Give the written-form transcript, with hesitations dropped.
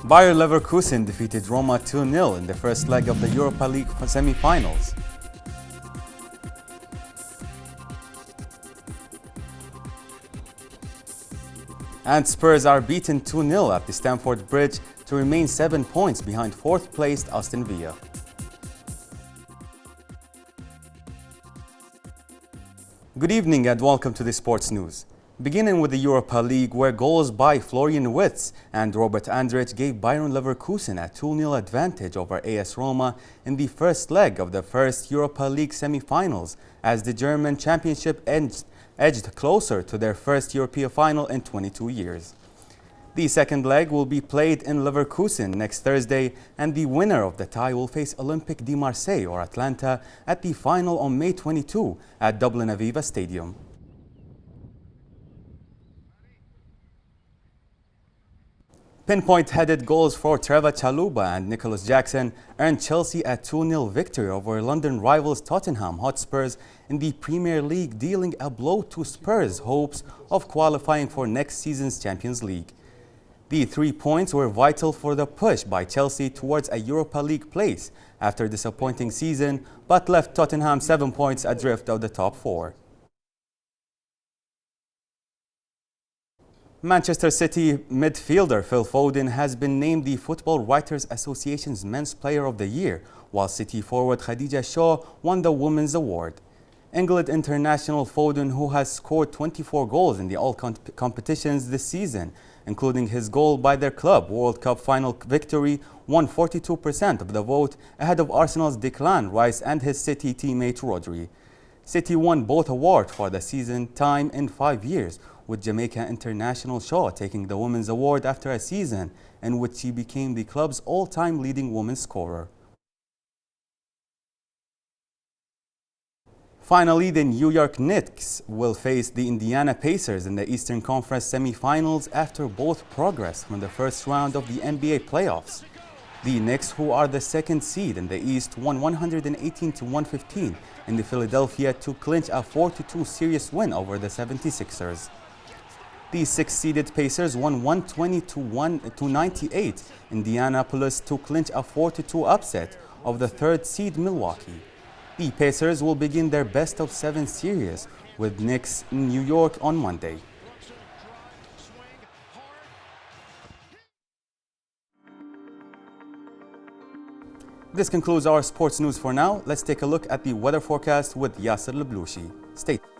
Bayer Leverkusen defeated Roma 2-0 in the first leg of the Europa League semi-finals. And Spurs are beaten 2-0 at the Stamford Bridge to remain 7 points behind fourth-placed Aston Villa. Good evening and welcome to the Sports News. Beginning with the Europa League, where goals by Florian Wirtz and Robert Andrich gave Bayer Leverkusen a 2-0 advantage over AS Roma in the first leg of the first Europa League semi-finals, as the German championship edged closer to their first European final in 22 years. The second leg will be played in Leverkusen next Thursday, and the winner of the tie will face Olympique de Marseille or Atlanta at the final on May 22 at Dublin Aviva Stadium. Pinpoint-headed goals for Trevor Chalobah and Nicholas Jackson earned Chelsea a 2-0 victory over London rivals Tottenham Hotspurs in the Premier League, dealing a blow to Spurs' hopes of qualifying for next season's Champions League. The 3 points were vital for the push by Chelsea towards a Europa League place after a disappointing season, but left Tottenham 7 points adrift of the top 4. Manchester City midfielder Phil Foden has been named the Football Writers Association's Men's Player of the Year, while City forward Khadija Shaw won the Women's Award. England international Foden, who has scored 24 goals in all competitions this season, including his goal by their club World Cup final victory, won 42% of the vote ahead of Arsenal's Declan Rice and his City teammate Rodri. City won both awards for the season time in 5 years, with Jamaica international Shaw taking the Women's Award after a season in which she became the club's all-time leading women's scorer. Finally, the New York Knicks will face the Indiana Pacers in the Eastern Conference semi-finals after both progressed from the first round of the NBA playoffs. The Knicks, who are the second seed in the East, won 118-115 in Philadelphia to clinch a 4-2 series win over the 76ers. The sixth-seeded Pacers won 120-98 in Indianapolis to clinch a 4-2 upset of the third-seed Milwaukee. The Pacers will begin their best-of-7 series with Knicks in New York on Monday. This concludes our sports news for now. Let's take a look at the weather forecast with Yasser Leblouchi. Stay tuned.